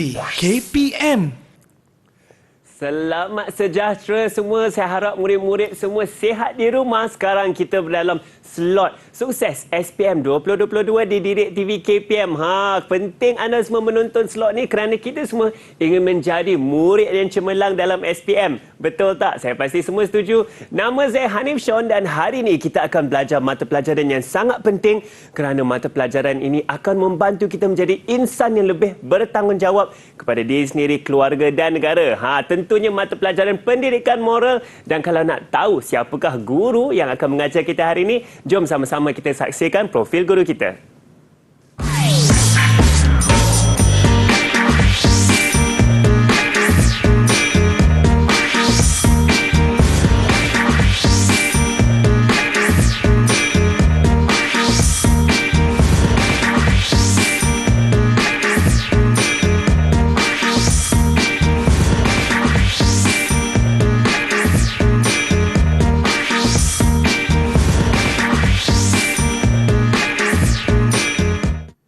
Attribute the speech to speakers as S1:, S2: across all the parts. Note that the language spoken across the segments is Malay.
S1: TV KPM.
S2: Selamat sejahtera semua. Saya harap murid-murid semua sihat di rumah. Sekarang kita berdalam slot sukses SPM 2022 di Didik TV KPM. Penting anda semua menonton slot ni kerana kita semua ingin menjadi murid yang cemerlang dalam SPM. Betul tak? Saya pasti semua setuju. Nama saya Hanif Sean dan hari ini kita akan belajar mata pelajaran yang sangat penting kerana mata pelajaran ini akan membantu kita menjadi insan yang lebih bertanggungjawab kepada diri sendiri, keluarga dan negara. Tentunya mata pelajaran pendidikan moral. Dan kalau nak tahu siapakah guru yang akan mengajar kita hari ini, jom sama-sama kita saksikan profil guru kita.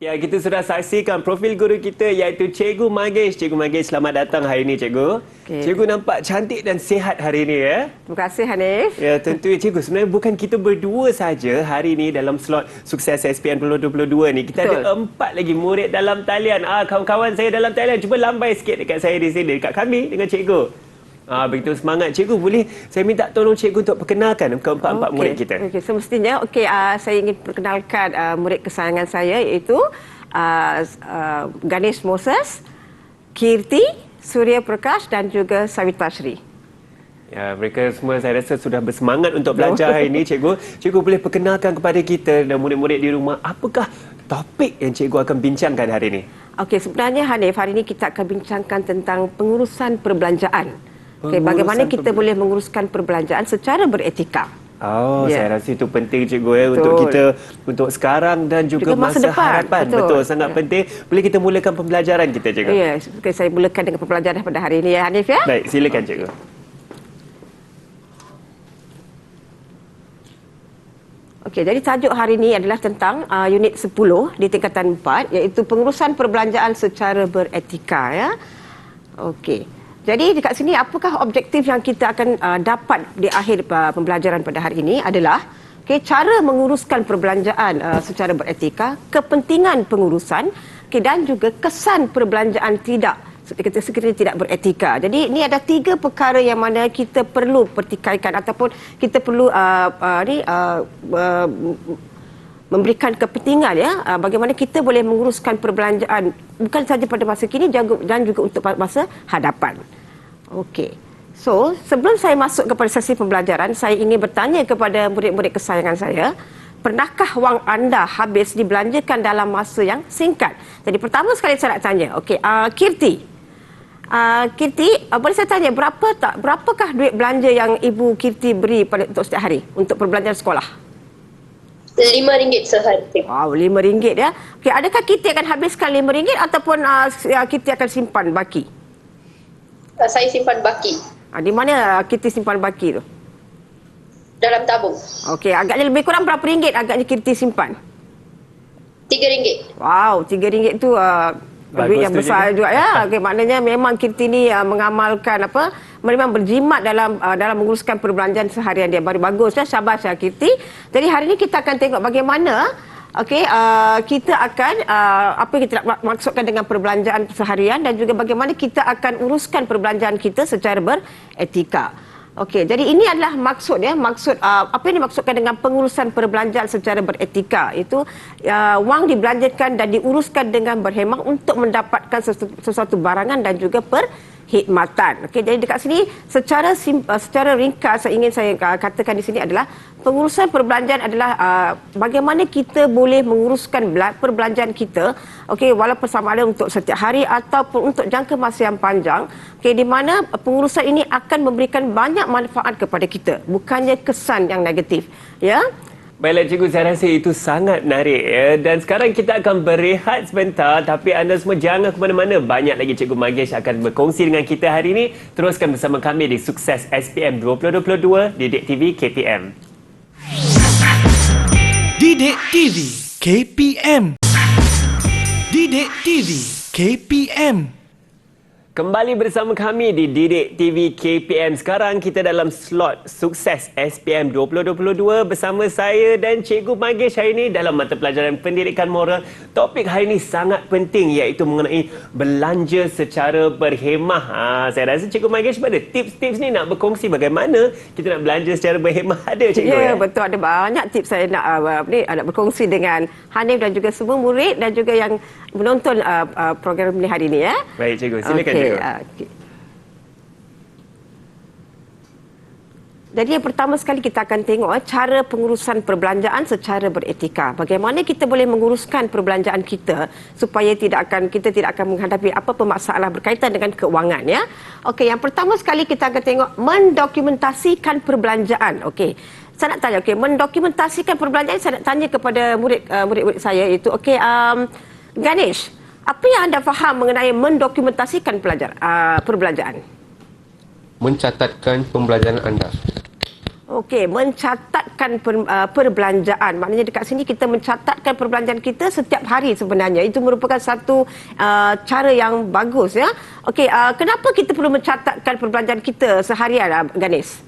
S2: Ya, kita sudah saksikan profil guru kita iaitu Cikgu Magesh. Cikgu Magesh, selamat datang hari ini, Cikgu. Cikgu nampak cantik dan sihat hari ini, ya.
S3: Terima kasih, Hanif.
S2: Ya, tentu, Cikgu. Sebenarnya bukan kita berdua saja hari ini dalam slot sukses SPM 2022 ni. Kita ada 4 lagi murid dalam talian. Kawan-kawan saya dalam talian, cuba lambai sikit dekat saya di sini, dekat kami dengan Cikgu. Begitu semangat. Cikgu, boleh saya minta tolong Cikgu untuk perkenalkan keempat-empat murid kita?
S3: Semestinya, saya ingin perkenalkan murid kesayangan saya iaitu Ganesh Moses, Kirti, Surya Prakash dan juga Savita Shri.
S2: Ya, mereka semua saya rasa sudah bersemangat untuk belajar hari ini, Cikgu. Cikgu boleh perkenalkan kepada kita dan murid-murid di rumah, apakah topik yang Cikgu akan bincangkan hari ini?
S3: Sebenarnya Hanif, hari ini kita akan bincangkan tentang pengurusan perbelanjaan. Bagaimana kita boleh menguruskan perbelanjaan secara beretika.
S2: Saya rasa itu penting, Cikgu, untuk kita, untuk sekarang dan juga masa depan. Harapan. Betul, sangat penting. Boleh kita mulakan pembelajaran kita, Cikgu?
S3: Ya, saya mulakan dengan pembelajaran pada hari ini, ya, Hanif, ya.
S2: Baik, silakan, Cikgu.
S3: Jadi tajuk hari ini adalah tentang unit 10 di tingkatan 4 iaitu pengurusan perbelanjaan secara beretika, ya. Jadi dekat sini apakah objektif yang kita akan dapat di akhir pembelajaran pada hari ini adalah cara menguruskan perbelanjaan secara beretika, kepentingan pengurusan dan juga kesan perbelanjaan sekiranya tidak beretika. Jadi ini ada 3 perkara yang mana kita perlu pertikaikan ataupun kita perlu memberikan kepentingan, ya, bagaimana kita boleh menguruskan perbelanjaan bukan saja pada masa kini dan juga untuk masa hadapan. Sebelum saya masuk kepada sesi pembelajaran, saya ingin bertanya kepada murid-murid kesayangan saya, pernahkah wang anda habis dibelanjakan dalam masa yang singkat? Jadi pertama sekali saya nak tanya, Kirti. Kirti, boleh saya tanya berapakah duit belanja yang Ibu Kirti beri untuk setiap hari untuk perbelanjaan sekolah?
S4: RM5 sehari.
S3: Wow, RM5, ya. Adakah Kirti akan habiskan RM5 ataupun Kirti akan simpan baki?
S4: Saya simpan baki.
S3: Di mana Kirti simpan baki tu?
S4: Dalam tabung.
S3: Agaknya lebih kurang berapa ringgit agaknya Kirti simpan?
S4: RM3.
S3: Wow, RM3 tu duit yang besar juga, ya. Maknanya memang Kirti ni mengamalkan memang berjimat dalam menguruskan perbelanjaan seharian dia. Bagus, ya. Syabas, ya, Kirti. Jadi hari ini kita akan tengok bagaimana kita akan apa yang kita maksudkan dengan perbelanjaan seharian dan juga bagaimana kita akan uruskan perbelanjaan kita secara beretika. Jadi ini adalah maksud, ya. Apa yang dimaksudkan dengan pengurusan perbelanjaan secara beretika itu wang dibelanjakan dan diuruskan dengan berhemah untuk mendapatkan sesuatu barangan dan juga perkhidmatan. Jadi dekat sini secara ringkas ingin saya katakan di sini adalah pengurusan perbelanjaan adalah bagaimana kita boleh menguruskan perbelanjaan kita, walaupun sama ada untuk setiap hari ataupun untuk jangka masa yang panjang, di mana pengurusan ini akan memberikan banyak manfaat kepada kita, bukannya kesan yang negatif, ya.
S2: Baiklah, Cikgu, saya rasa itu sangat menarik, ya. Dan sekarang kita akan berehat sebentar, tapi anda semua jangan ke mana-mana. Banyak lagi Cikgu Magesh akan berkongsi dengan kita hari ini. Teruskan bersama kami di Sukses SPM 2022 Didik TV KPM.
S1: Didik TV KPM. Didik TV KPM.
S2: Kembali bersama kami di Didik TV KPM. Sekarang kita dalam slot Sukses SPM 2022 bersama saya dan Cikgu Magesh hari ini dalam mata pelajaran Pendidikan Moral. Topik hari ini sangat penting iaitu mengenai belanja secara berhemah. Saya rasa Cikgu Magesh ada tips-tips ni nak berkongsi bagaimana kita nak belanja secara berhemah, ada Cikgu?
S3: Ya, betul, ada banyak tips saya nak berkongsi dengan Hanif dan juga semua murid dan juga yang menonton program ini hari ini ya.
S2: Baik Cikgu, silakan Cikgu.
S3: Okay. Jadi yang pertama sekali kita akan tengok cara pengurusan perbelanjaan secara beretika. Bagaimana kita boleh menguruskan perbelanjaan kita supaya kita tidak akan menghadapi apa-apa masalah berkaitan dengan keuangan ya. Okey, yang pertama sekali kita akan tengok mendokumentasikan perbelanjaan. Okey. Saya nak tanya, mendokumentasikan perbelanjaan, saya nak tanya kepada murid-murid saya itu, Ganesh, apa yang anda faham mengenai mendokumentasikan perbelanjaan?
S5: Mencatatkan pembelajaran anda.
S3: Okey, mencatatkan perbelanjaan. Maknanya dekat sini kita mencatatkan perbelanjaan kita setiap hari sebenarnya. Itu merupakan satu cara yang bagus ya. Okey, kenapa kita perlu mencatatkan perbelanjaan kita seharian, Ganesh?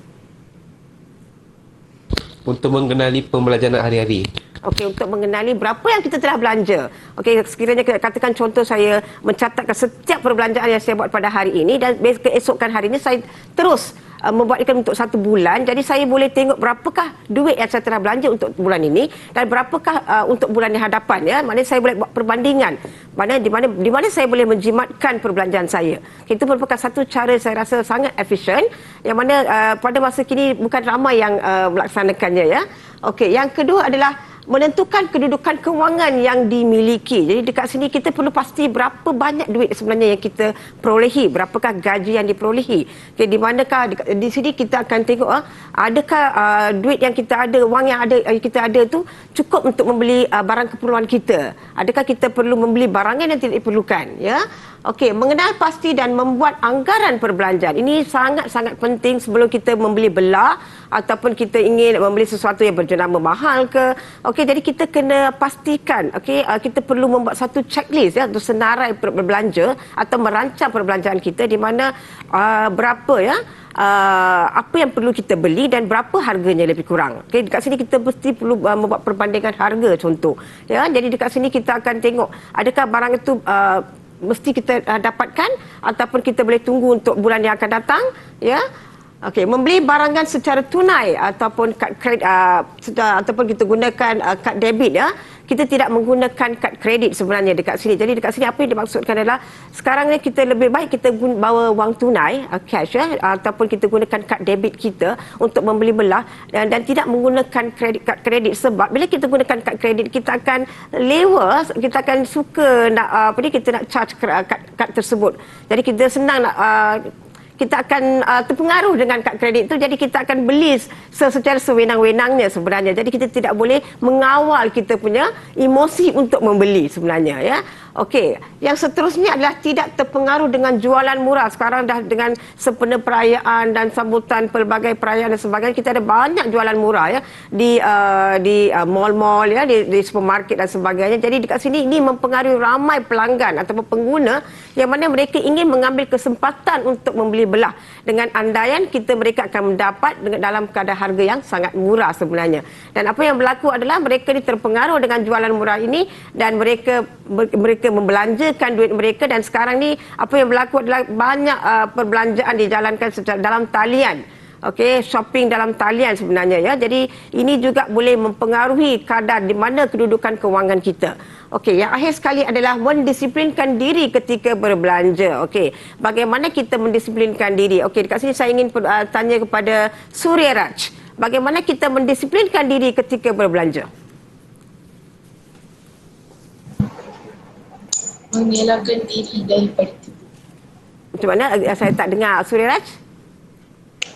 S5: Untuk mengenali pembelajaran hari-hari.
S3: Okey, untuk mengenali berapa yang kita telah belanja. Okey, sekiranya katakan contoh saya mencatatkan setiap perbelanjaan yang saya buat pada hari ini dan keesokan harinya saya terus membuatkan untuk satu bulan. Jadi saya boleh tengok berapakah duit yang saya telah belanja untuk bulan ini dan berapakah untuk bulan yang hadapan ya. Maknanya saya boleh buat perbandingan. Di mana saya boleh menjimatkan perbelanjaan saya. Itu merupakan satu cara saya rasa sangat efisien yang mana pada masa kini bukan ramai yang melaksanakannya ya. Okey, yang kedua adalah menentukan kedudukan kewangan yang dimiliki. Jadi dekat sini kita perlu pasti berapa banyak duit sebenarnya yang kita perolehi, berapakah gaji yang diperolehi. Okay, di manakah di sini kita akan tengok adakah duit yang kita ada, wang yang kita ada tu cukup untuk membeli barang keperluan kita. Adakah kita perlu membeli barangan yang tidak diperlukan, ya? Okey, mengenal pasti dan membuat anggaran perbelanjaan. Ini sangat-sangat penting sebelum kita membeli belah ataupun kita ingin membeli sesuatu yang berjenama mahal ke. Okey, jadi kita kena pastikan, kita perlu membuat satu checklist ya untuk senarai berbelanja atau merancang perbelanjaan kita di mana berapa ya apa yang perlu kita beli dan berapa harganya lebih kurang. Okey, dekat sini kita mesti perlu membuat perbandingan harga contoh. Ya, jadi dekat sini kita akan tengok adakah barang itu mesti kita dapatkan ataupun kita boleh tunggu untuk bulan yang akan datang ya. Okey, membeli barangan secara tunai ataupun kad kredit ataupun kita gunakan kad debit ya. Kita tidak menggunakan kad kredit sebenarnya dekat sini. Jadi dekat sini apa yang dimaksudkan adalah sekarang ni kita lebih baik kita bawa wang tunai, cash ya, ataupun kita gunakan kad debit kita untuk membeli belah dan tidak menggunakan kad kredit sebab bila kita gunakan kad kredit kita akan lewa, kita akan suka nak kita nak charge kad tersebut. Jadi kita senang nak kita akan terpengaruh dengan kad kredit itu, jadi kita akan beli secara sewenang-wenangnya sebenarnya. Jadi kita tidak boleh mengawal kita punya emosi untuk membeli sebenarnya ya. Okey, yang seterusnya adalah tidak terpengaruh dengan jualan murah. Sekarang dah dengan sempena perayaan dan sambutan pelbagai perayaan dan sebagainya, kita ada banyak jualan murah ya di mall-mall ya, di supermarket dan sebagainya. Jadi dekat sini ini mempengaruhi ramai pelanggan ataupun pengguna yang mana mereka ingin mengambil kesempatan untuk membeli belah. Dengan andaian mereka akan mendapat dalam kadar harga yang sangat murah sebenarnya. Dan apa yang berlaku adalah mereka ni terpengaruh dengan jualan murah ini dan mereka membelanjakan duit mereka dan sekarang ni apa yang berlaku adalah banyak perbelanjaan dijalankan secara dalam talian. Okey, shopping dalam talian sebenarnya ya. Jadi ini juga boleh mempengaruhi kadar di mana kedudukan kewangan kita. Okey, yang akhir sekali adalah mendisiplinkan diri ketika berbelanja. Okey, bagaimana kita mendisiplinkan diri? Okey, dekat sini saya ingin tanya kepada Surya Raj. Bagaimana kita mendisiplinkan diri ketika berbelanja?
S6: Mengelakkan diri daripada tipu.
S3: Macam mana? Saya tak dengar Surya Raj.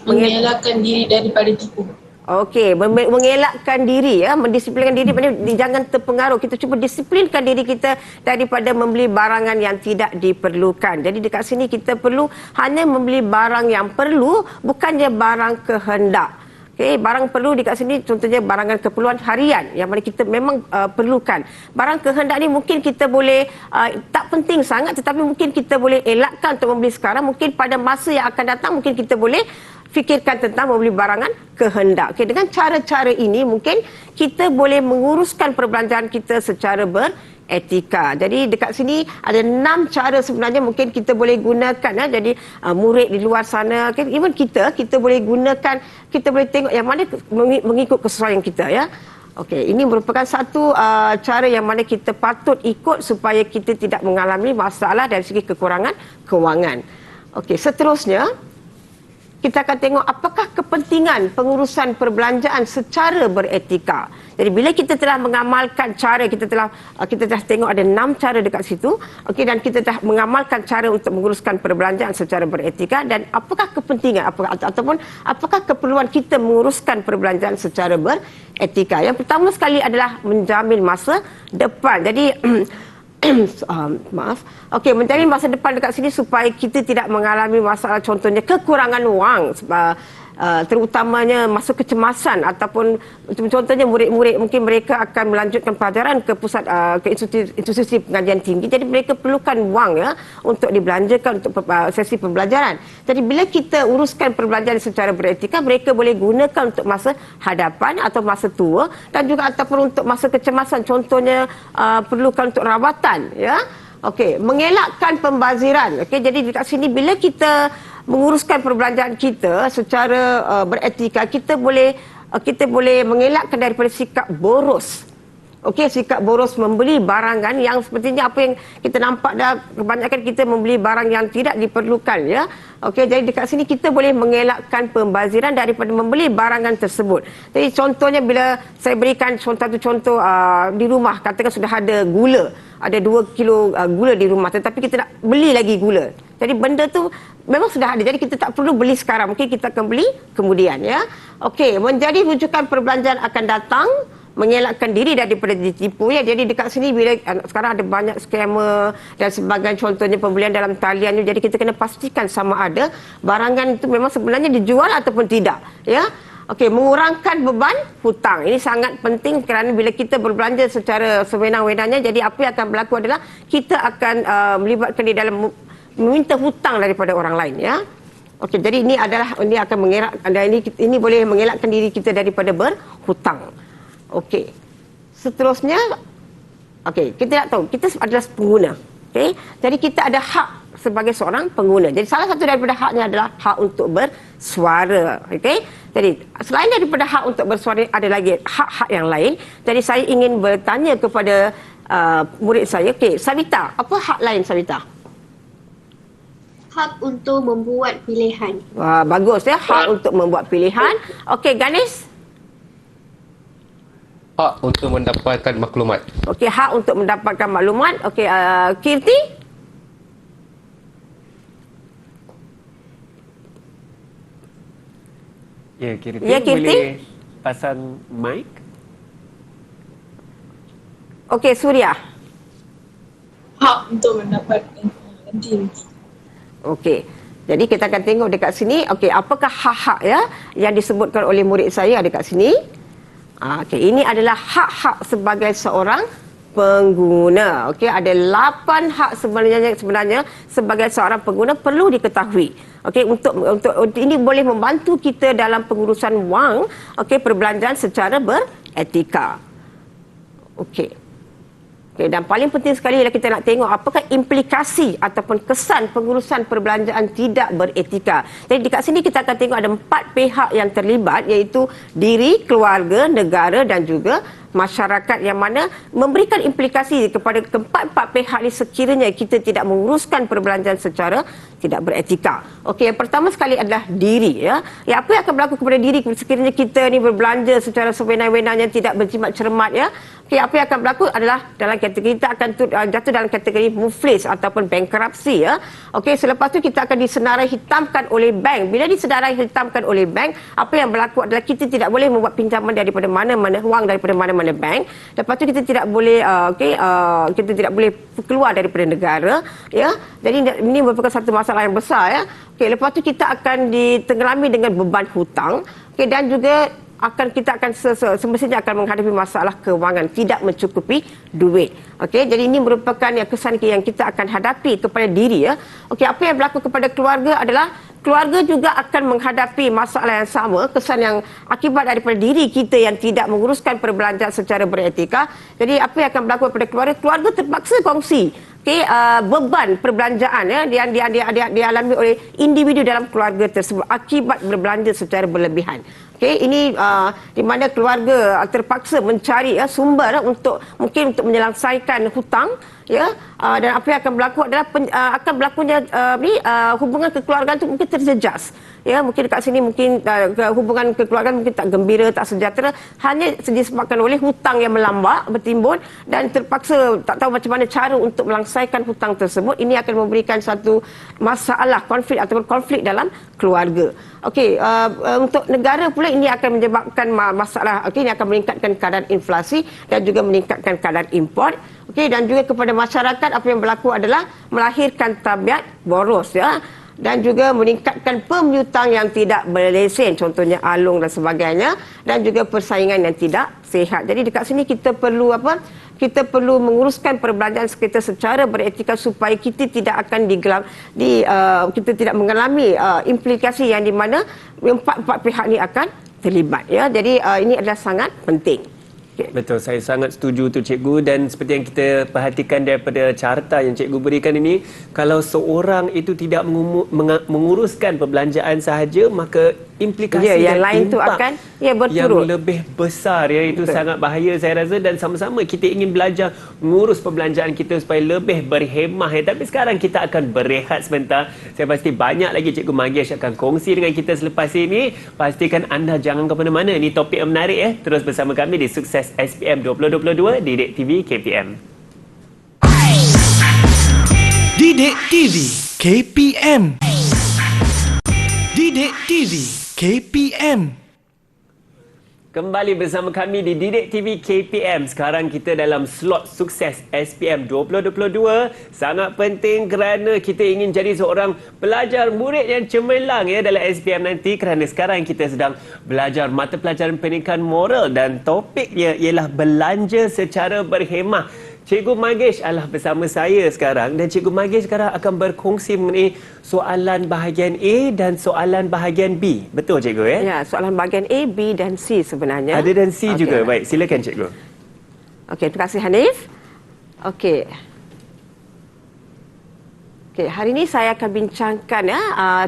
S6: Mengelakkan diri daripada tipu.
S3: Okey, mengelakkan diri ya, mendisiplinkan diri maknanya jangan terpengaruh. Kita cuba disiplinkan diri kita daripada membeli barangan yang tidak diperlukan. Jadi dekat sini kita perlu hanya membeli barang yang perlu, bukannya barang kehendak. Okey, barang perlu dekat sini contohnya barangan keperluan harian yang mana kita memang perlukan. Barang kehendak ni mungkin kita boleh tak penting sangat tetapi mungkin kita boleh elakkan untuk membeli sekarang. Mungkin pada masa yang akan datang mungkin kita boleh fikirkan tentang membeli barangan kehendak. Okey, dengan cara-cara ini mungkin kita boleh menguruskan perbelanjaan kita secara beretika. Jadi dekat sini ada 6 cara sebenarnya mungkin kita boleh gunakan ya. Jadi murid di luar sana, okay, even kita boleh gunakan, kita boleh tengok yang mana mengikut kesesuaian kita ya. Okey, ini merupakan satu cara yang mana kita patut ikut supaya kita tidak mengalami masalah dari segi kekurangan kewangan. Okey, seterusnya kita akan tengok apakah kepentingan pengurusan perbelanjaan secara beretika. Jadi bila kita telah mengamalkan cara, kita telah tengok ada 6 cara dekat situ, okey, dan kita telah mengamalkan cara untuk menguruskan perbelanjaan secara beretika, dan apakah kepentingan ataupun apakah keperluan kita menguruskan perbelanjaan secara beretika. Yang pertama sekali adalah menjamin masa depan. Jadi maaf. Okey, menjamin masa depan dekat sini supaya kita tidak mengalami masalah contohnya kekurangan wang, terutamanya masa kecemasan ataupun contohnya murid-murid mungkin mereka akan melanjutkan pelajaran ke pusat ke institusi pengajian tinggi, jadi mereka perlukan wang ya untuk dibelanjakan untuk sesi pembelajaran. Jadi bila kita uruskan perbelanjaan secara beretika, mereka boleh gunakan untuk masa hadapan atau masa tua dan juga ataupun untuk masa kecemasan, contohnya perlukan untuk rawatan ya. Okey, mengelakkan pembaziran. Okey, jadi dekat sini bila kita menguruskan perbelanjaan kita secara beretika, kita boleh mengelakkan daripada sikap boros. Okey, sikap boros membeli barangan yang sepertinya apa yang kita nampak dah, kebanyakan kita membeli barang yang tidak diperlukan ya. Okey, jadi dekat sini kita boleh mengelakkan pembaziran daripada membeli barangan tersebut. Jadi contohnya bila saya berikan satu contoh di rumah, katakan sudah ada gula, ada 2 kilo gula di rumah tetapi kita nak beli lagi gula. Jadi benda tu memang sudah ada, jadi kita tak perlu beli sekarang, mungkin kita akan beli kemudian ya. Okey, menjadi rujukan perbelanjaan akan datang, mengelakkan diri daripada ditipu ya. Jadi dekat sini bila sekarang ada banyak scammer dan sebagainya, contohnya pembelian dalam talian, jadi kita kena pastikan sama ada barangan itu memang sebenarnya dijual ataupun tidak ya. Okey, mengurangkan beban hutang. Ini sangat penting kerana bila kita berbelanja secara sewenang-wenangnya, jadi apa yang akan berlaku adalah kita akan melibatkan di dalam meminta hutang daripada orang lain ya. Okey, jadi ini akan ini boleh mengelakkan diri kita daripada berhutang. Okey. Seterusnya, okey, kita nak tahu kita adalah pengguna. Okey. Jadi kita ada hak sebagai seorang pengguna. Jadi salah satu daripada haknya adalah hak untuk bersuara. Okey. Jadi selain daripada hak untuk bersuara, ada lagi hak-hak yang lain. Jadi saya ingin bertanya kepada murid saya. Okey, Savita, apa hak lain Savita?
S7: Hak untuk membuat pilihan.
S3: Wah, bagus ya, hak untuk membuat pilihan. Okey, Ganesh?
S5: Hak untuk mendapatkan maklumat.
S3: Okey, hak untuk mendapatkan maklumat. Okey, Kirti?
S2: Ya, Kirti,
S3: Ya, Kirti?
S2: boleh pasang mic?
S3: Okey, Surya?
S6: Hak untuk mendapatkan ganti rugi.
S3: Okey. Jadi kita akan tengok dekat sini, okey, apakah hak-hak ya yang disebutkan oleh murid saya dekat sini? Okey, ini adalah hak-hak sebagai seorang pengguna. Okey, ada 8 hak sebenarnya sebagai seorang pengguna perlu diketahui. Okey, untuk ini boleh membantu kita dalam pengurusan wang, okey, perbelanjaan secara beretika. Okey. Okay, dan paling penting sekali ialah kita nak tengok apakah implikasi ataupun kesan pengurusan perbelanjaan tidak beretika. Jadi dekat sini kita akan tengok ada 4 pihak yang terlibat, iaitu diri, keluarga, negara dan juga masyarakat, yang mana memberikan implikasi kepada keempat-empat pihak ini sekiranya kita tidak menguruskan perbelanjaan secara tidak beretika. Okey, yang pertama sekali adalah diri ya. Ya, apa yang akan berlaku kepada diri sekiranya kita ni berbelanja secara sewenang-wenangnya, tidak berjimat cermat ya. Okey, apa yang akan berlaku adalah dalam kategori kita akan jatuh dalam kategori muflis ataupun bankruptcy ya. Okey, selepas tu kita akan disenarai hitamkan oleh bank. Bila disenarai hitamkan oleh bank, apa yang berlaku adalah kita tidak boleh membuat pinjaman daripada mana-mana, wang daripada mana-mana bank. Lepas tu kita tidak boleh kita tidak boleh keluar daripada negara ya. Jadi ini merupakan satu masalah yang besar ya. Okey, lepas tu kita akan ditenggelami dengan beban hutang. Okey, dan juga kita akan semestinya akan menghadapi masalah kewangan, tidak mencukupi duit. Okey, jadi ini merupakan kesan yang kita akan hadapi kepada diri ya. Okey, apa yang berlaku kepada keluarga adalah keluarga juga akan menghadapi masalah yang sama, kesan yang akibat daripada diri kita yang tidak menguruskan perbelanjaan secara beretika. Jadi apa yang akan berlaku kepada keluarga? Keluarga terpaksa kongsi beban perbelanjaan yang dialami oleh individu dalam keluarga tersebut akibat berbelanja secara berlebihan. Ini di mana keluarga terpaksa mencari sumber untuk menyelesaikan hutang dan apa yang akan berlaku adalah akan berlakunya hubungan kekeluargaan itu mungkin terjejas. Mungkin dekat sini hubungan kekeluargaan mungkin tak gembira, tak sejahtera hanya disebabkan oleh hutang yang melambak bertimbun dan terpaksa tak tahu macam mana cara untuk melangsakan hutang tersebut. Ini akan memberikan satu masalah konflik dalam keluarga. Okey, untuk negara pula ini akan menyebabkan masalah, ini akan meningkatkan kadar inflasi dan juga meningkatkan kadar import. Okey, dan juga kepada masyarakat apa yang berlaku adalah melahirkan tabiat boros dan juga meningkatkan pemyutang yang tidak berlesen, contohnya alung dan sebagainya, dan juga persaingan yang tidak sihat. Jadi dekat sini kita perlu kita perlu menguruskan perbelanjaan kita secara beretika supaya kita tidak akan kita tidak mengalami implikasi yang di mana empat pihak ini akan terlibat Jadi ini adalah sangat penting.
S2: Okay. Betul, saya sangat setuju tu cikgu, dan seperti yang kita perhatikan daripada carta yang cikgu berikan ini, kalau seorang itu tidak menguruskan perbelanjaan sahaja, maka implikasi
S3: yang lain tu akan berturut
S2: yang lebih besar itu sangat bahaya saya rasa, dan sama-sama kita ingin belajar mengurus perbelanjaan kita supaya lebih berhemah tapi sekarang kita akan berehat sebentar. Saya pasti banyak lagi Cikgu Magesh akan kongsi dengan kita selepas ini. Pastikan anda jangan ke mana-mana, ini topik yang menarik terus bersama kami di Sukses SPM 2022 Didik TV KPM.
S1: Didik TV KPM. Didik TV KPM.
S2: Kembali bersama kami di Didik TV KPM. Sekarang kita dalam slot Sukses SPM 2022. Sangat penting kerana kita ingin jadi seorang pelajar murid yang cemerlang dalam SPM nanti, kerana sekarang kita sedang belajar mata pelajaran pendidikan moral dan topiknya ialah belanja secara berhemah. Cikgu Magesh adalah bersama saya sekarang, dan Cikgu Magesh sekarang akan berkongsi mengenai soalan bahagian A dan soalan bahagian B. Betul Cikgu
S3: Ya, soalan bahagian A, B dan C sebenarnya.
S2: Ada dan C juga. Baik, silakan Cikgu.
S3: Okey, terima kasih Hanif. Okey. Hari ini saya akan bincangkan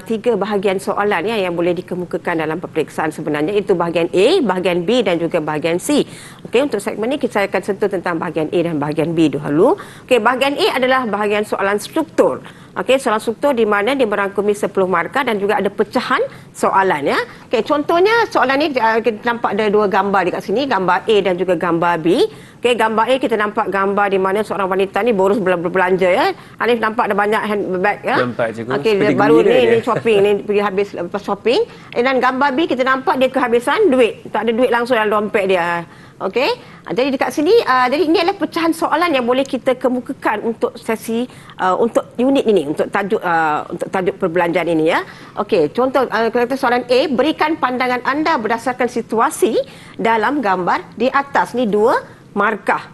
S3: 3 bahagian soalan yang boleh dikemukakan dalam peperiksaan sebenarnya, itu bahagian A, bahagian B dan juga bahagian C. Okey, untuk segmen ini saya akan sentuh tentang bahagian A dan bahagian B dahulu. Okey, bahagian A adalah bahagian soalan struktur. Okey, soalan struktur di mana dia merangkumi 10 markah dan juga ada pecahan soalan Okey, contohnya soalan ni kita nampak ada 2 gambar dekat sini, gambar A dan juga gambar B. Okey, gambar A kita nampak gambar di mana seorang wanita ni boros berbelanja Hanif nampak ada banyak handbag
S2: Nampak Cikgu.
S3: Okey, baru ni shopping ni pergi habis lepas shopping. Dan gambar B kita nampak dia kehabisan duit. Tak ada duit langsung dalam dompet dia. Okey. Jadi dekat sini jadi ini adalah pecahan soalan yang boleh kita kemukakan untuk sesi untuk unit ini, untuk tajuk perbelanjaan ini Okey, contoh kita soalan A, berikan pandangan anda berdasarkan situasi dalam gambar di atas. Ni 2 markah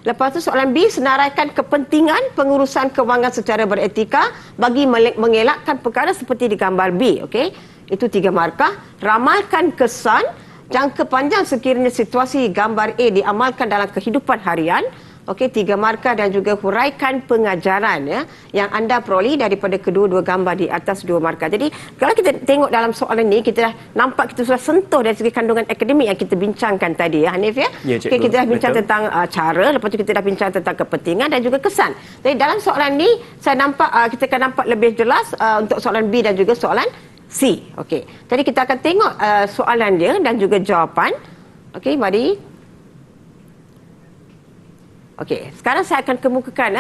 S3: Lepas tu soalan B, senaraikan kepentingan pengurusan kewangan secara beretika bagi mengelakkan perkara seperti di gambar B. Okey, itu 3 markah. Ramalkan kesan jangka panjang sekiranya situasi gambar A diamalkan dalam kehidupan harian. Okey, 3 markah, dan juga huraikan pengajaran yang anda peroleh daripada kedua-dua gambar di atas 2 markah. Jadi kalau kita tengok dalam soalan ini, kita dah nampak kita sudah sentuh dari segi kandungan akademik yang kita bincangkan tadi Hanif
S2: Ya,
S3: Okey, kita dah bincang tentang cara, lepas tu kita dah bincang tentang kepentingan dan juga kesan. Jadi dalam soalan ni saya nampak kita akan nampak lebih jelas untuk soalan B dan juga soalan C. Okey, jadi kita akan tengok soalan dia dan juga jawapan. Okey, mari. Okey, sekarang saya akan kemukakan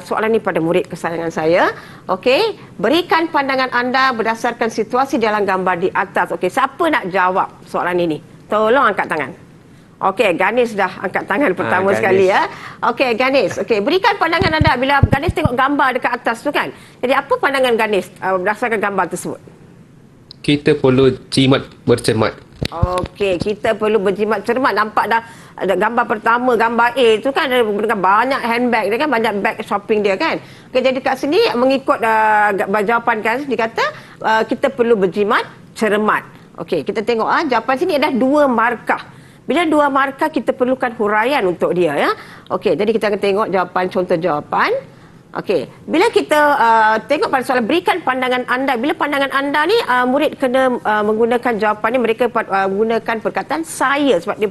S3: soalan ini pada murid kesayangan saya. Okey, berikan pandangan anda berdasarkan situasi dalam gambar di atas. Okey, siapa nak jawab soalan ini? Tolong angkat tangan. Okey, Ganesh dah angkat tangan pertama sekali Okey, Ganesh. Okey, berikan pandangan anda bila Ganesh tengok gambar dekat atas tu kan. Jadi apa pandangan Ganesh berdasarkan gambar tersebut?
S5: Kita perlu jimat bercermat.
S3: Okey, kita perlu berjimat cermat. Nampak dah ada gambar pertama, gambar A tu kan ada dengan banyak handbag dia kan, banyak bag shopping dia kan. Okey, jadi kat sini mengikut jawapan kan dia kata kita perlu berjimat cermat. Okey, kita tengok jawapan sini ada 2 markah. Bila 2 markah kita perlukan huraian untuk dia ya. Okey, jadi kita akan tengok jawapan, contoh jawapan. Okey, bila kita tengok pada soalan berikan pandangan anda. Bila pandangan anda ni murid kena menggunakan jawapan ni, mereka menggunakan perkataan saya sebab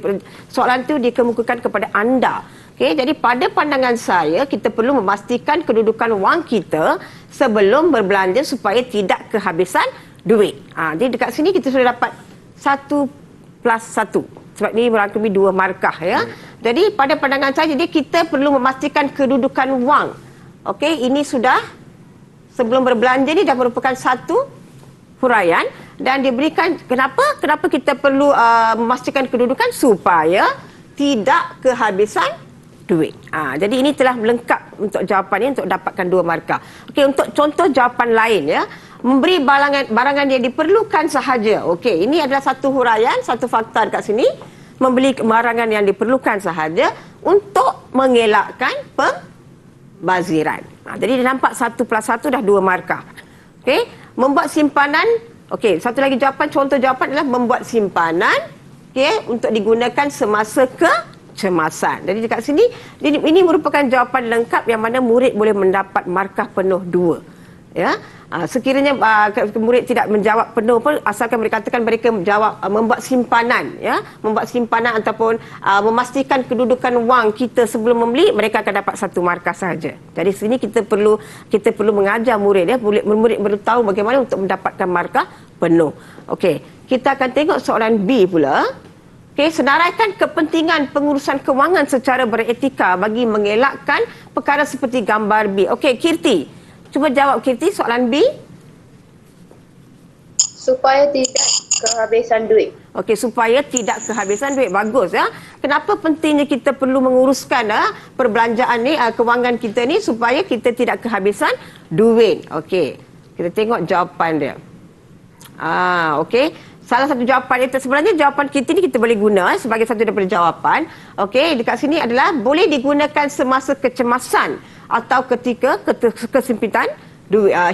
S3: soalan tu dikemukakan kepada anda. Okey, jadi pada pandangan saya kita perlu memastikan kedudukan wang kita sebelum berbelanja supaya tidak kehabisan duit. Jadi dekat sini kita sudah dapat 1+1 sebab ni merangkumi 2 markah ya. Jadi pada pandangan saya jadi kita perlu memastikan kedudukan wang. Okey, ini sudah sebelum berbelanja ni dah merupakan satu huraian dan diberikan kenapa kita perlu memastikan kedudukan supaya tidak kehabisan duit. Jadi ini telah melengkap untuk jawapan ini untuk dapatkan 2 markah. Okey, untuk contoh jawapan lain ya. Memberi barangan yang diperlukan sahaja. Okey, ini adalah satu huraian, satu fakta dekat sini. Membeli barangan yang diperlukan sahaja untuk mengelakkan baziran. Jadi dia nampak 1+1 dah 2 markah. Okey, membuat simpanan. Okey, satu lagi jawapan, contoh jawapan adalah membuat simpanan okey untuk digunakan semasa kecemasan. Jadi dekat sini ini merupakan jawapan lengkap yang mana murid boleh mendapat markah penuh 2. Ya. Sekiranya murid tidak menjawab penuh pun asalkan mereka katakan mereka menjawab membuat simpanan ya, membuat simpanan ataupun memastikan kedudukan wang kita sebelum membeli, mereka akan dapat 1 markah sahaja. Jadi sini kita perlu mengajar murid ya, murid perlu tahu bagaimana untuk mendapatkan markah penuh. Okey, kita akan tengok soalan B pula. Okey, senaraikan kepentingan pengurusan kewangan secara beretika bagi mengelakkan perkara seperti gambar B. Okey, Kirti. Cuba jawab Kirti soalan B.
S4: Supaya tidak kehabisan duit.
S3: Okey, supaya tidak kehabisan duit. Bagus ya. Kenapa pentingnya kita perlu menguruskan perbelanjaan ni, kewangan kita ni supaya kita tidak kehabisan duit. Okey. Kita tengok jawapan dia. Okey. Salah satu jawapan itu sebenarnya jawapan kita ni kita boleh guna sebagai satu daripada jawapan. Okey, dekat sini adalah boleh digunakan semasa kecemasan atau ketika kesempitan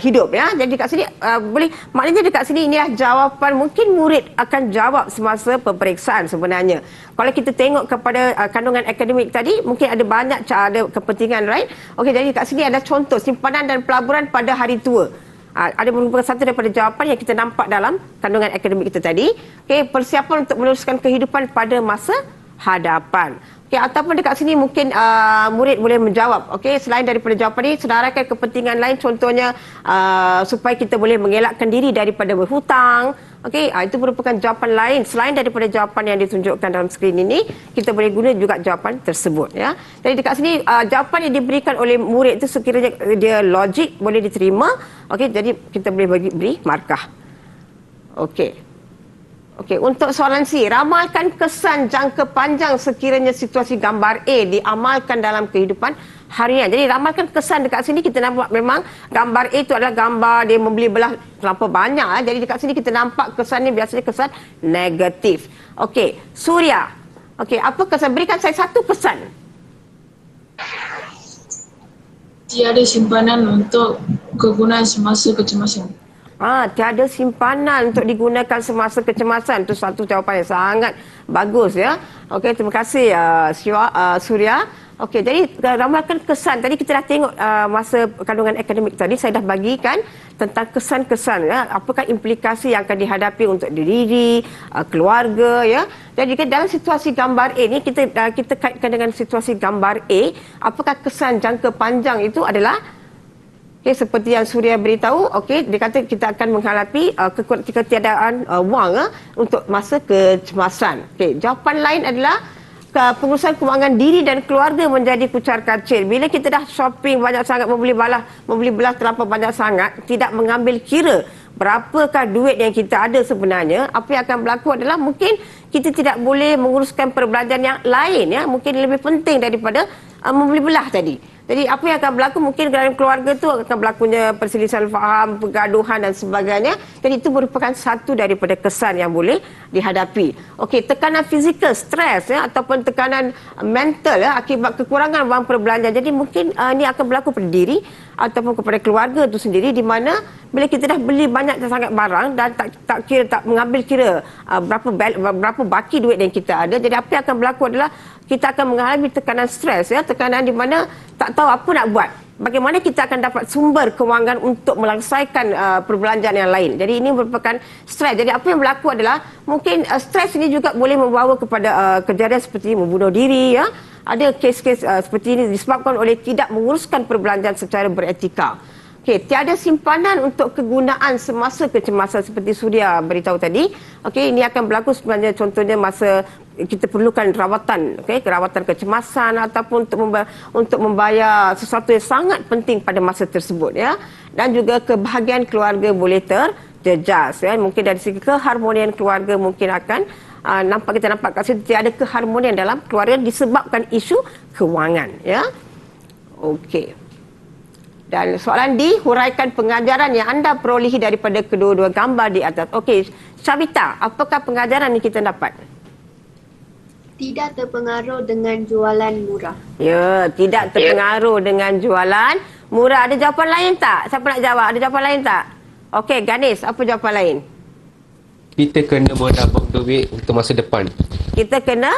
S3: hidup ya. Jadi dekat sini boleh, maknanya dekat sini inilah jawapan mungkin murid akan jawab semasa peperiksaan sebenarnya. Kalau kita tengok kepada kandungan akademik tadi mungkin ada banyak ada kepentingan, right? Okey, jadi dekat sini ada contoh simpanan dan pelaburan pada hari tua. Ada merupakan satu daripada jawapan yang kita nampak dalam kandungan akademik kita tadi. Okey, persiapan untuk meneruskan kehidupan pada masa hadapan. Okey, ataupun dekat sini mungkin murid boleh menjawab. Okey, selain daripada jawapan ini, senaraikan kepentingan lain contohnya supaya kita boleh mengelakkan diri daripada berhutang. Okey, itu merupakan jawapan lain selain daripada jawapan yang ditunjukkan dalam skrin ini. Kita boleh guna juga jawapan tersebut ya. Jadi dekat sini jawapan yang diberikan oleh murid itu sekiranya dia logik boleh diterima. Okey, jadi kita boleh beri markah. Okey. Okey, untuk soalan C, ramalkan kesan jangka panjang sekiranya situasi gambar A diamalkan dalam kehidupan harian. Jadi ramalkan kesan dekat sini kita nampak memang gambar A itu adalah gambar dia membeli belah terlampau banyak. Jadi dekat sini kita nampak kesan ni biasanya kesan negatif. Okey, Surya. Okey, apa kesan? Berikan saya satu kesan.
S6: Tiada simpanan untuk kegunaan semasa kecemasan.
S3: Tiada simpanan untuk digunakan semasa kecemasan. Itu satu jawapan yang sangat bagus ya. Okey, terima kasih Surya. Okey, jadi ramalkan kesan. Tadi kita dah tengok masa kandungan akademik tadi saya dah bagikan tentang kesan-kesan ya. Apakah implikasi yang akan dihadapi untuk diri, keluarga ya. Jadi dalam situasi gambar A ni kita kaitkan dengan situasi gambar A, apakah kesan jangka panjang itu adalah seperti yang Surya beritahu, dia kata kita akan menghadapi ketiadaan wang untuk masa kecemasan. Jawapan lain adalah pengurusan kewangan diri dan keluarga menjadi kucar kacir. Bila kita dah shopping banyak sangat, membeli belah terlampau banyak sangat, tidak mengambil kira berapakah duit yang kita ada sebenarnya, apa yang akan berlaku adalah mungkin kita tidak boleh menguruskan perbelanjaan yang lain ya, mungkin lebih penting daripada membeli belah tadi. Jadi apa yang akan berlaku mungkin dalam keluarga tu akan berlakunya perselisihan faham, pergaduhan dan sebagainya. Jadi itu merupakan satu daripada kesan yang boleh dihadapi. Okey, tekanan fizikal, stres ataupun tekanan mental akibat kekurangan wang perbelanjaan. Jadi mungkin ini akan berlaku pada diri ataupun kepada keluarga itu sendiri, di mana bila kita dah beli banyak sangat barang dan tak mengambil kira berapa baki duit yang kita ada. Jadi apa yang akan berlaku adalah kita akan mengalami tekanan stres, tekanan di mana tak tahu apa nak buat. Bagaimana kita akan dapat sumber kewangan untuk melaksakan perbelanjaan yang lain. Jadi ini merupakan stres. Jadi apa yang berlaku adalah mungkin stres ini juga boleh membawa kepada kejadian seperti membunuh diri. Ada kes-kes seperti ini disebabkan oleh tidak menguruskan perbelanjaan secara beretika. Okey, tiada simpanan untuk kegunaan semasa kecemasan seperti Suria beritahu tadi. Okey, ini akan berlaku sebenarnya contohnya masa kita perlukan rawatan, rawatan kecemasan ataupun untuk membayar sesuatu yang sangat penting pada masa tersebut, Dan juga kebahagiaan keluarga boleh terjejas, Mungkin dari segi keharmonian keluarga mungkin akan kita nampak kat situ tiada keharmonian dalam keluarga disebabkan isu kewangan, Okey. Dan soalan D, huraikan pengajaran yang anda perolehi daripada kedua-dua gambar di atas. Okey, Syabita, apakah pengajaran yang kita dapat?
S7: Tidak terpengaruh dengan jualan murah.
S3: Ya, tidak terpengaruh dengan jualan murah. Ada jawapan lain tak? Siapa nak jawab? Ada jawapan lain tak? Okey, Ganesh, apa jawapan lain?
S5: Kita kena menabung duit untuk masa depan.
S3: Kita kena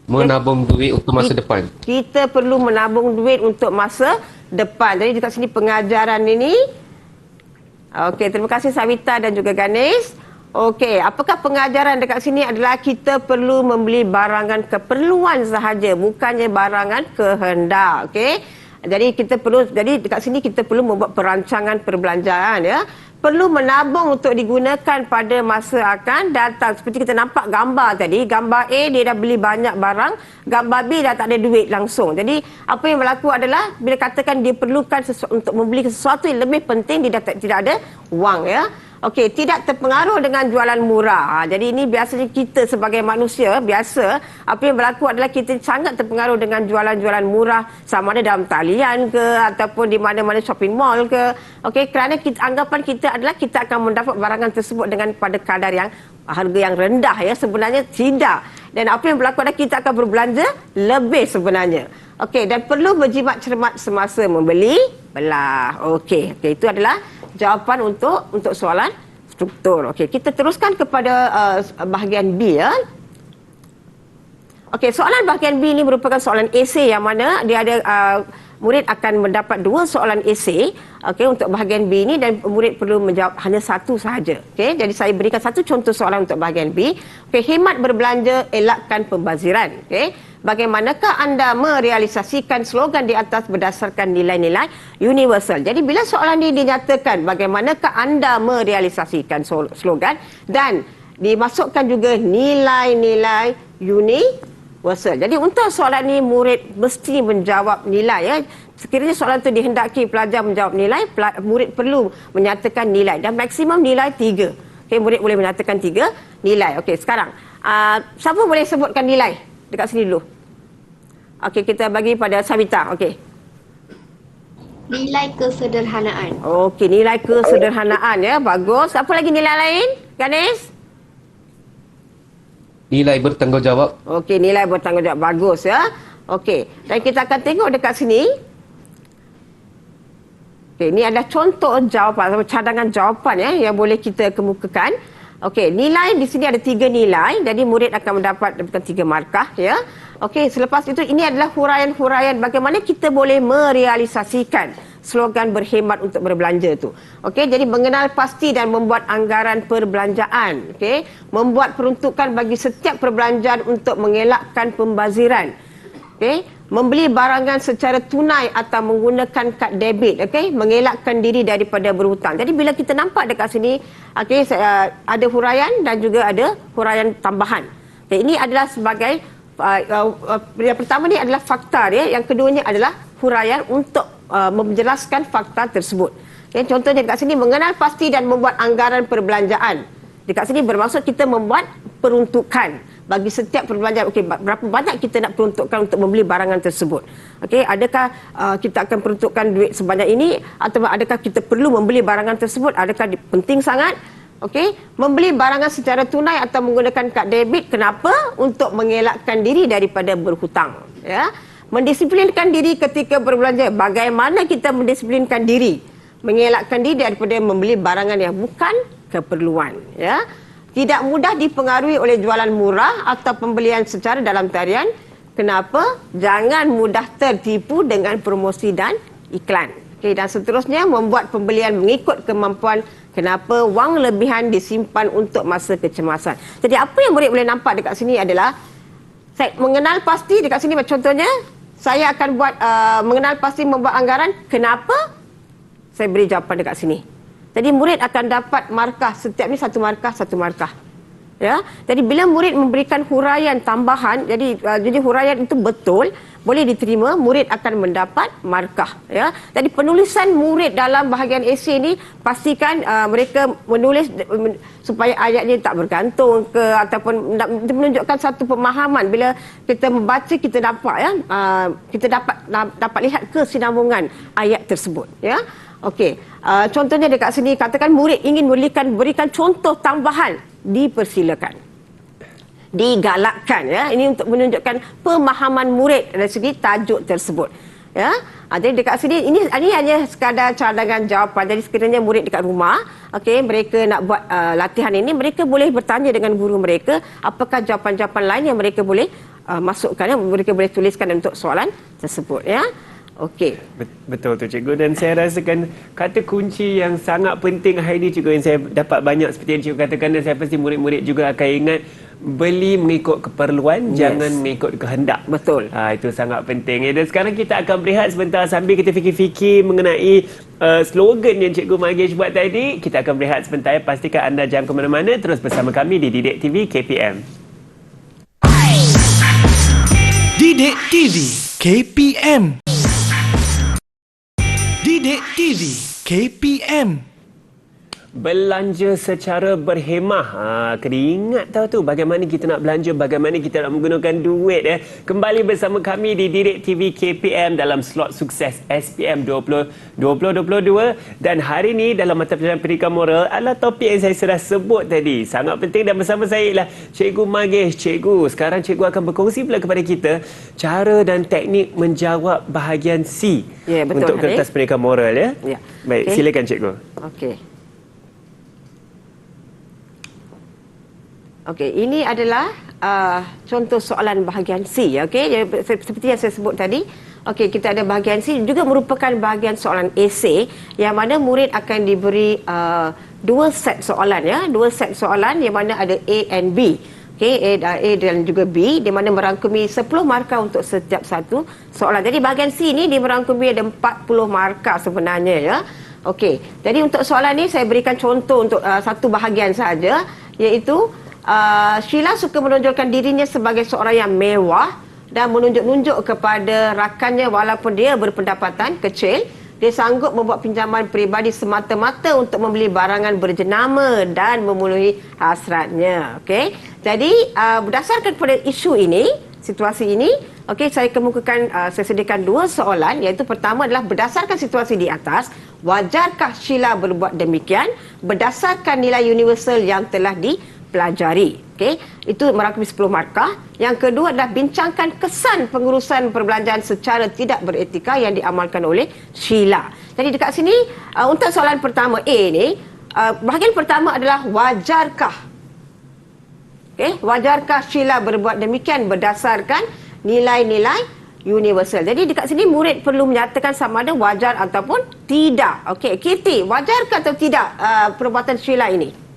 S5: Menabung duit untuk masa depan.
S3: Kita perlu menabung duit untuk masa depan. Jadi dekat sini pengajaran ini. Okey, terima kasih Savita dan juga Ganesh. Okey, apakah pengajaran dekat sini adalah kita perlu membeli barangan keperluan sahaja, bukannya barangan kehendak. Okey. Jadi dekat sini kita perlu membuat perancangan perbelanjaan, Perlu menabung untuk digunakan pada masa akan datang. Seperti kita nampak gambar tadi, gambar A dia dah beli banyak barang, gambar B dah tak ada duit langsung. Jadi apa yang berlaku adalah bila katakan dia perlukan untuk membeli sesuatu yang lebih penting, dia dah tidak ada wang, Okey, tidak terpengaruh dengan jualan murah. Jadi ini biasanya kita sebagai manusia biasa, apa yang berlaku adalah kita sangat terpengaruh dengan jualan-jualan murah, sama ada dalam talian ke ataupun di mana-mana shopping mall ke. Okey, kerana anggapan kita adalah kita akan mendapat barangan tersebut dengan pada kadar yang harga yang rendah, Sebenarnya tidak. Dan apa yang berlaku adalah kita akan berbelanja lebih sebenarnya. Okey, dan perlu berjimat cermat semasa membeli belah. Okey, itu adalah jawapan untuk soalan struktur. Okey, kita teruskan kepada bahagian B, Okey, soalan bahagian B ini merupakan soalan esei yang mana dia ada murid akan mendapat 2 soalan esei, untuk bahagian B ini, dan murid perlu menjawab hanya satu sahaja. Okey, jadi saya berikan satu contoh soalan untuk bahagian B. Okey, hemat berbelanja, elakkan pembaziran. Okey, bagaimanakah anda merealisasikan slogan di atas berdasarkan nilai-nilai universal? Jadi bila soalan ini dinyatakan bagaimanakah anda merealisasikan slogan dan dimasukkan juga nilai-nilai universal. Jadi untuk soalan ini murid mesti menjawab nilai, Sekiranya soalan itu dihendaki pelajar menjawab nilai, murid perlu menyatakan nilai dan maksimum nilai 3. Okey, murid boleh menyatakan 3 nilai. Okey, sekarang siapa boleh sebutkan nilai dekat sini dulu? Okey, kita bagi pada Savita. Okey.
S7: Nilai kesederhanaan.
S3: Okey, nilai kesederhanaan, bagus. Apa lagi nilai lain? Ganesh?
S5: Nilai bertanggungjawab.
S3: Okey, nilai bertanggungjawab, bagus, Okey, dan kita akan tengok dekat sini. Okey, ini adalah contoh jawapan, cadangan jawapan yang boleh kita kemukakan. Okey, nilai di sini ada 3 nilai, jadi murid akan mendapat 3 markah, Okey, selepas itu ini adalah huraian-huraian bagaimana kita boleh merealisasikan slogan berhemat untuk berbelanja tu. Okey, jadi mengenal pasti dan membuat anggaran perbelanjaan, membuat peruntukan bagi setiap perbelanjaan untuk mengelakkan pembaziran. Membeli barangan secara tunai atau menggunakan kad debit, mengelakkan diri daripada berhutang. Jadi bila kita nampak dekat sini, ada huraian dan juga ada huraian tambahan. Ini adalah sebagai yang pertama ni adalah fakta dia, yang keduanya adalah huraian untuk menjelaskan fakta tersebut. Contohnya dekat sini mengenal pasti dan membuat anggaran perbelanjaan. Dekat sini bermaksud kita membuat peruntukan. bagi setiap perbelanjaan. Okey, berapa banyak kita nak peruntukkan untuk membeli barangan tersebut? Okey, adakah kita akan peruntukkan duit sebanyak ini atau adakah kita perlu membeli barangan tersebut? Adakah penting sangat? Okey, membeli barangan secara tunai atau menggunakan kad debit. Kenapa? Untuk mengelakkan diri daripada berhutang, ya. Mendisiplinkan diri ketika berbelanja. Bagaimana kita mendisiplinkan diri? Mengelakkan diri daripada membeli barangan yang bukan keperluan, ya. Tidak mudah dipengaruhi oleh jualan murah atau pembelian secara dalam tarian. Kenapa? Jangan mudah tertipu dengan promosi dan iklan. Okey, dan seterusnya membuat pembelian mengikut kemampuan. Kenapa? Wang lebihan disimpan untuk masa kecemasan. Jadi apa yang murid boleh nampak dekat sini adalah saya mengenal pasti dekat sini, contohnya saya akan buat mengenal pasti membuat anggaran. Kenapa? Saya beri jawapan dekat sini. Jadi murid akan dapat markah, setiap ni satu markah. Ya. Jadi bila murid memberikan huraian tambahan, jadi huraian itu betul, boleh diterima, murid akan mendapat markah, ya. Jadi penulisan murid dalam bahagian esei ni pastikan mereka menulis supaya ayatnya tak bergantung ke ataupun menunjukkan satu pemahaman. Bila kita membaca, kita dapat, ya, kita dapat lihat kesinambungan ayat tersebut, ya. Okey, contohnya dekat sini katakan murid ingin berikan contoh tambahan, dipersilakan, digalakkan, ya. Ini untuk menunjukkan pemahaman murid dari segi tajuk tersebut, ya. Jadi dekat sini ini hanya sekadar cadangan jawapan. Jadi sekiranya murid dekat rumah, okey, mereka nak buat latihan ini, mereka boleh bertanya dengan guru mereka apakah jawapan-jawapan lain yang mereka boleh masukkan, yang mereka boleh tuliskan untuk soalan tersebut, ya. Okey.
S2: Betul tu cikgu, dan saya rasakan kata kunci yang sangat penting hari ini cikgu yang saya dapat banyak seperti yang cikgu katakan, dan saya pasti murid-murid juga akan ingat, beli mengikut keperluan, jangan mengikut kehendak.
S3: Betul.
S2: Itu sangat penting. Dan sekarang kita akan berehat sebentar sambil kita fikir-fikir mengenai slogan yang Cikgu Magesh buat tadi. Kita akan berehat sebentar. Pastikan anda jangan ke mana-mana, terus bersama kami di Didik TV KPM.
S1: Didik TV KPM. Didik TV KPM.
S2: Belanja secara berhemah. Kena ingat tahu tu bagaimana kita nak belanja, bagaimana kita nak menggunakan duit. Kembali bersama kami di Didik TV KPM dalam slot sukses SPM 2022. Dan hari ini dalam mata pelajaran pendidikan moral adalah topik yang saya sudah sebut tadi. Sangat penting, dan bersama saya ialah Cikgu Magesh. Cikgu, sekarang cikgu akan berkongsi pula kepada kita cara dan teknik menjawab bahagian C,
S3: ya, betul,
S2: untuk kertas pendidikan moral, ya.
S3: Ya.
S2: Baik, silakan cikgu.
S3: Okey. Okey, ini adalah contoh soalan bahagian C, ya. Okey, seperti yang saya sebut tadi. Okey, kita ada bahagian C juga merupakan bahagian soalan esei yang mana murid akan diberi dua set soalan, ya. Dua set soalan yang mana ada A and B. Okey, A dan juga B, di mana merangkumi 10 markah untuk setiap satu soalan. Jadi bahagian C ni dia merangkumi ada 40 markah sebenarnya, ya. Okey, jadi untuk soalan ni saya berikan contoh untuk satu bahagian saja, iaitu Sheila suka menonjolkan dirinya sebagai seorang yang mewah dan menunjuk-nunjuk kepada rakannya walaupun dia berpendapatan kecil. Dia sanggup membuat pinjaman peribadi semata-mata untuk membeli barangan berjenama dan memenuhi hasratnya. Okey. Jadi berdasarkan pada isu ini, situasi ini, okey, saya kemukakan, saya sediakan dua soalan, iaitu pertama adalah berdasarkan situasi di atas, wajarkah Sheila berbuat demikian berdasarkan nilai universal yang telah dipelajari. Okey, itu merangkumi 10 markah. Yang kedua adalah bincangkan kesan pengurusan perbelanjaan secara tidak beretika yang diamalkan oleh Sheila. Jadi dekat sini untuk soalan pertama A ni, bahagian pertama adalah wajarkah. Okey, wajarkah Sheila berbuat demikian berdasarkan nilai-nilai universal. Jadi dekat sini murid perlu menyatakan sama ada wajar ataupun tidak. Okey, Kirti, wajarkah atau tidak perbuatan Sheila ini?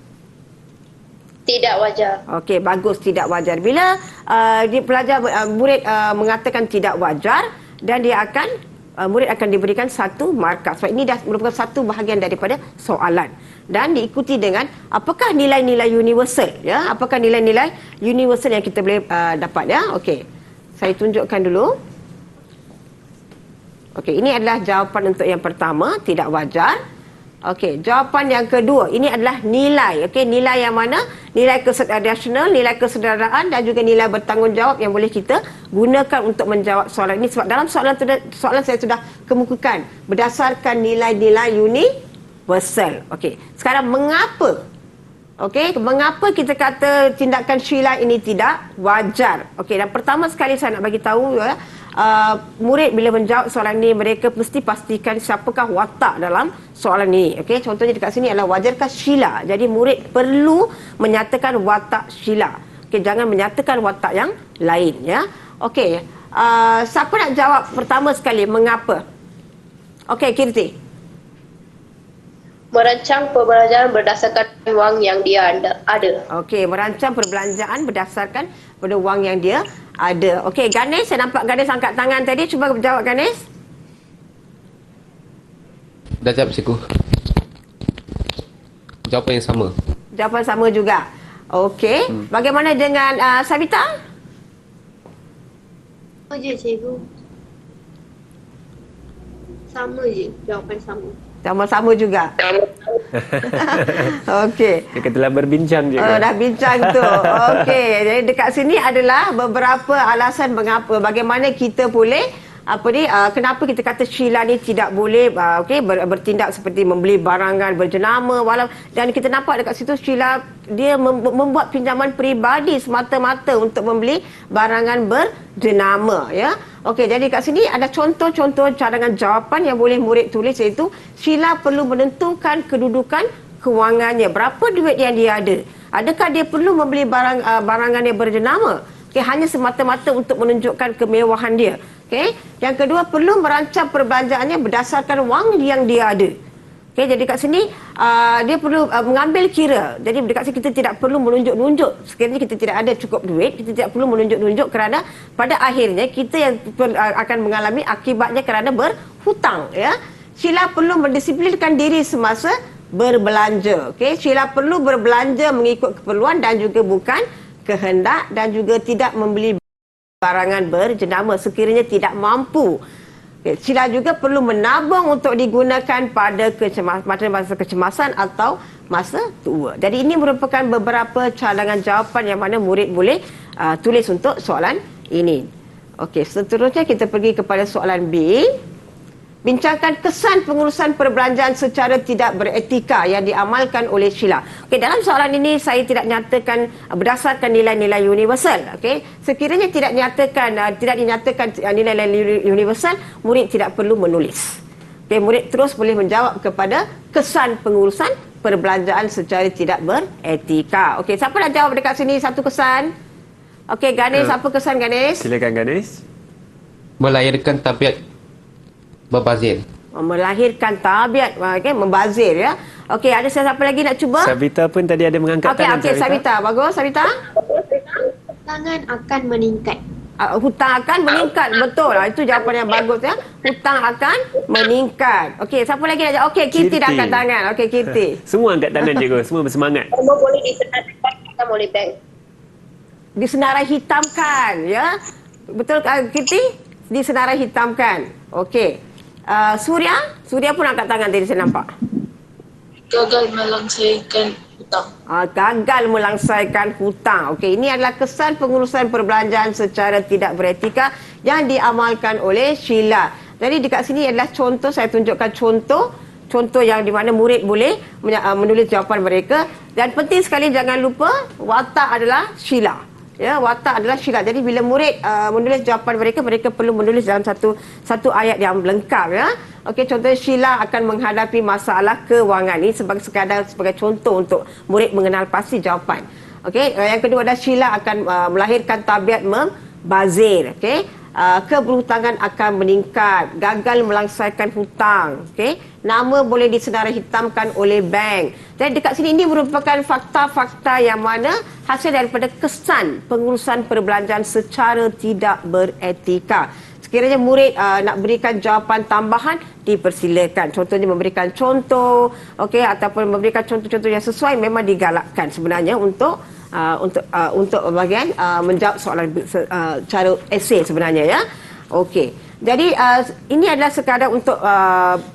S4: Tidak wajar.
S3: Okey, bagus, tidak wajar. Bila murid mengatakan tidak wajar, dan murid akan diberikan satu markah. Sebab ini dah merupakan satu bahagian daripada soalan. Dan diikuti dengan apakah nilai-nilai universal, ya? Apakah nilai-nilai universal yang kita boleh dapat, ya? Okey. Saya tunjukkan dulu. Okey, ini adalah jawapan untuk yang pertama, tidak wajar. Okey, jawapan yang kedua ini adalah nilai. Okey, nilai yang mana? Nilai kecerdasan, nilai kesedaraan dan juga nilai bertanggungjawab yang boleh kita gunakan untuk menjawab soalan ini. Sebab dalam soalan saya sudah kemukakan berdasarkan nilai-nilai universal. Okey, sekarang mengapa? Okey, mengapa kita kata tindakan Sheila ini tidak wajar? Okey, dan pertama sekali saya nak bagi tahu ya, murid bila menjawab soalan ini mereka mesti pastikan siapakah watak dalam soalan ini. Okey, contohnya dekat sini adalah wajarkah Sheila. Jadi murid perlu menyatakan watak Sheila. Okey, jangan menyatakan watak yang lain ya. Okey, siapa nak jawab pertama sekali mengapa? Okey, Kirti.
S4: Merancang perbelanjaan berdasarkan wang yang dia ada.
S3: Okey, merancang perbelanjaan berdasarkan pada wang yang dia ada. Okey, Ganesh, saya nampak Ganesh angkat tangan tadi. Cuba jawab, Ganesh.
S5: Dah jawab cikgu. Jawapan yang sama.
S3: Jawapan sama juga. Okey. Bagaimana dengan Sabita?
S7: Sama je cikgu. Sama je, jawapan sama.
S3: Sama-sama juga. Okey.
S2: Kita telah berbincang juga.
S3: Dah bincang tu. Okey. Jadi dekat sini adalah beberapa alasan mengapa, bagaimana kita boleh kenapa kita kata Sheila ni tidak boleh bertindak seperti membeli barangan berjenama dan kita nampak dekat situ Sheila dia membuat pinjaman peribadi semata-mata untuk membeli barangan berjenama ya. Okey, jadi kat sini ada contoh-contoh cadangan jawapan yang boleh murid tulis, iaitu Sheila perlu menentukan kedudukan kewangannya, berapa duit yang dia ada. Adakah dia perlu membeli barangan yang berjenama? Okey, hanya semata-mata untuk menunjukkan kemewahan dia. Okey, yang kedua perlu merancang perbelanjaannya berdasarkan wang yang dia ada. Okey, jadi kat sini dia perlu mengambil kira. Jadi dekat sini kita tidak perlu menunjuk-nunjuk. Sekiranya kita tidak ada cukup duit, kita tidak perlu menunjuk-nunjuk kerana pada akhirnya kita yang akan mengalami akibatnya kerana berhutang ya. Sheila perlu mendisiplinkan diri semasa berbelanja. Okey, Sheila perlu berbelanja mengikut keperluan dan juga bukan kehendak, dan juga tidak membeli barangan berjenama sekiranya tidak mampu. Sheila juga perlu menabung untuk digunakan pada masa kecemasan atau masa tua. Jadi ini merupakan beberapa cadangan jawapan yang mana murid boleh tulis untuk soalan ini. Okey, seterusnya kita pergi kepada soalan B. Bincangkan kesan pengurusan perbelanjaan secara tidak beretika yang diamalkan oleh Sheila. Okey, dalam soalan ini saya tidak nyatakan berdasarkan nilai-nilai universal. Okey, sekiranya tidak dinyatakan nilai-nilai universal, murid tidak perlu menulis. Okey, murid terus boleh menjawab kepada kesan pengurusan perbelanjaan secara tidak beretika. Okey, siapa nak jawab dekat sini satu kesan? Okey, Ganesh, apa kesan Ganesh?
S2: Silakan Ganesh.
S5: Melahirkan tabiat berbazir.
S3: Melahirkan tabiat membazir ya. Okey, ada siapa lagi nak cuba?
S2: Sabita pun tadi ada mengangkat tangan.
S3: Okey, Sabita. Bagus, Sabita.
S7: Hutangan akan meningkat.
S3: Hutang akan meningkat. Betul. Itu jawapan yang bagus ya. Hutang akan meningkat. Okey, siapa lagi nak jawab? Okey, Kirti dah angkat tangan. Okey, Kirti.
S2: Semua angkat tangan cikgu. Semua bersemangat.
S4: Semua boleh disenaraikan oleh bank.
S3: Disenarai hitamkan ya. Betul Kirti? Disenarai hitamkan. Okey. Surya pun angkat tangan tadi saya nampak.
S6: Gagal melangsaikan hutang.
S3: Gagal melangsaikan hutang. Okey, ini adalah kesan pengurusan perbelanjaan secara tidak beretika yang diamalkan oleh Sheila. Jadi dekat sini adalah contoh, saya tunjukkan contoh yang di mana murid boleh menulis jawapan mereka, dan penting sekali jangan lupa watak adalah Sheila. Ya, watak adalah Sheila. Jadi bila murid menulis jawapan mereka perlu menulis dalam satu ayat yang lengkap ya. Okey, contohnya Sheila akan menghadapi masalah kewangan. Ini sebagai contoh untuk murid mengenal pasti jawapan. Okey, yang kedua adalah Sheila akan melahirkan tabiat membazir. Okey, keberhutangan akan meningkat, gagal melangsaikan hutang. Okey, nama boleh disenarai hitamkan oleh bank. Jadi dekat sini ini merupakan fakta-fakta yang mana hasil daripada kesan pengurusan perbelanjaan secara tidak beretika. Sekiranya murid nak berikan jawapan tambahan, dipersilakan. Contohnya memberikan contoh, okey, ataupun memberikan contoh-contoh yang sesuai, memang digalakkan sebenarnya untuk bahagian menjawab soalan cara esei sebenarnya ya. Okey. Jadi ini adalah sekadar untuk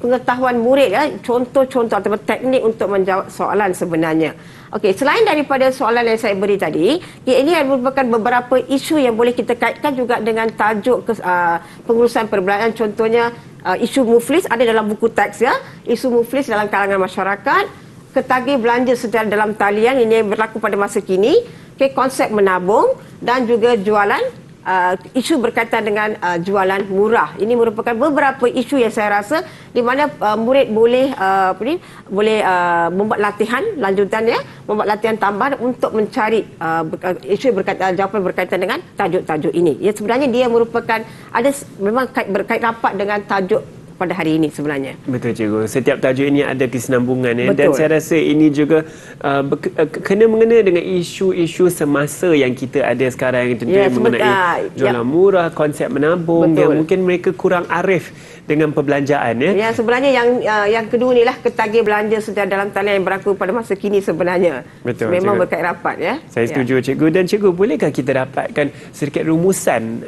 S3: pengetahuan murid ya, contoh-contoh atau teknik untuk menjawab soalan sebenarnya. Okey, selain daripada soalan yang saya beri tadi, ini merupakan beberapa isu yang boleh kita kaitkan juga dengan tajuk pengurusan perbelanjaan. Contohnya isu muflis ada dalam buku teks ya, isu muflis dalam kalangan masyarakat, ketagih belanja secara dalam talian ini berlaku pada masa kini, konsep menabung dan juga jualan isu berkaitan dengan jualan murah. Ini merupakan beberapa isu yang saya rasa di mana murid boleh membuat latihan lanjutan ya, membuat latihan tambahan untuk mencari isu jawapan berkaitan dengan tajuk-tajuk ini. Ya, sebenarnya dia merupakan memang berkait rapat dengan tajuk pada hari ini sebenarnya.
S2: Betul cikgu. Setiap tajuk ini ada kesinambungan ya.
S3: Betul.
S2: Dan saya rasa ini juga kena mengena dengan isu-isu semasa yang kita ada sekarang, tentunya mengenai jualan murah, konsep menabung. Betul. Yang mungkin mereka kurang arif dengan perbelanjaan ya.
S3: Ya, sebenarnya yang kedua inilah ketagih belanja secara dalam talian yang berlaku pada masa kini sebenarnya.
S2: Betul.
S3: Memang
S2: cikgu.
S3: berkait rapat ya.
S2: Saya setuju cikgu. Dan cikgu, bolehkah kita dapatkan sedikit rumusan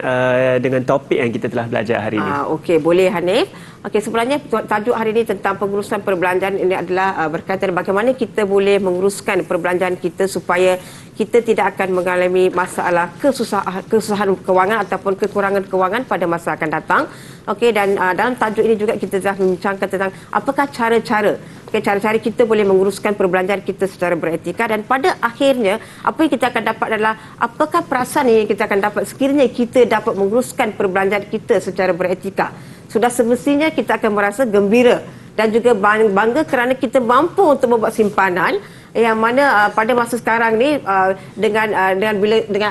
S2: dengan topik yang kita telah belajar hari ini?
S3: Okey, boleh Hanif. Okey, sebenarnya tajuk hari ini tentang pengurusan perbelanjaan ini adalah berkaitan bagaimana kita boleh menguruskan perbelanjaan kita supaya kita tidak akan mengalami masalah kesusahan kewangan ataupun kekurangan kewangan pada masa akan datang. Okey, dan dalam tajuk ini juga kita telah membincangkan tentang apakah cara-cara cara-cara kita boleh menguruskan perbelanjaan kita secara beretika, dan pada akhirnya apa yang kita akan dapat adalah apakah perasaan yang kita akan dapat sekiranya kita dapat menguruskan perbelanjaan kita secara beretika. Sudah semestinya kita akan merasa gembira dan juga bangga kerana kita mampu untuk membuat simpanan yang mana pada masa sekarang ni dengan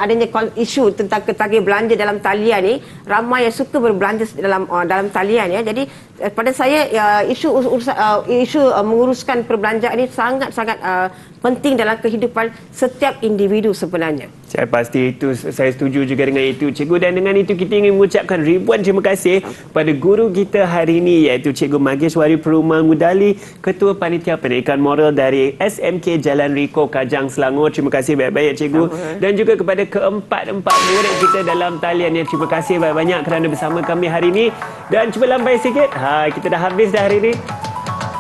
S3: adanya isu tentang ketagih belanja dalam talian ni, ramai yang suka berbelanja dalam talian ya. Jadi pada saya isu menguruskan perbelanjaan ini sangat-sangat penting dalam kehidupan setiap individu sebenarnya.
S2: Saya pasti itu, saya setuju juga dengan itu cikgu. Dan dengan itu kita ingin mengucapkan ribuan terima kasih pada guru kita hari ini, iaitu Cikgu Mageshwari Perumal Mudali, Ketua Panitia Pendidikan Moral dari SMK Jalan Riko, Kajang, Selangor. Terima kasih banyak-banyak cikgu. Dan juga kepada keempat-empat murid kita dalam talian, terima kasih banyak-banyak kerana bersama kami hari ini. Dan cuba lambai sikit, kita dah habis dah hari ini.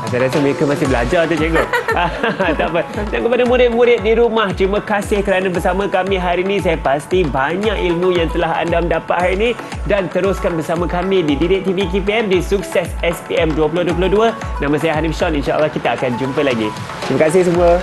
S2: Saya rasa mereka masih belajar tu cikgu. Tak apa. Dan kepada murid-murid di rumah, terima kasih kerana bersama kami hari ini. Saya pasti banyak ilmu yang telah anda mendapat hari ini. Dan teruskan bersama kami di Didik TV KPM di Sukses SPM 2022. Nama saya Hanif Sean. InsyaAllah kita akan jumpa lagi. Terima kasih semua.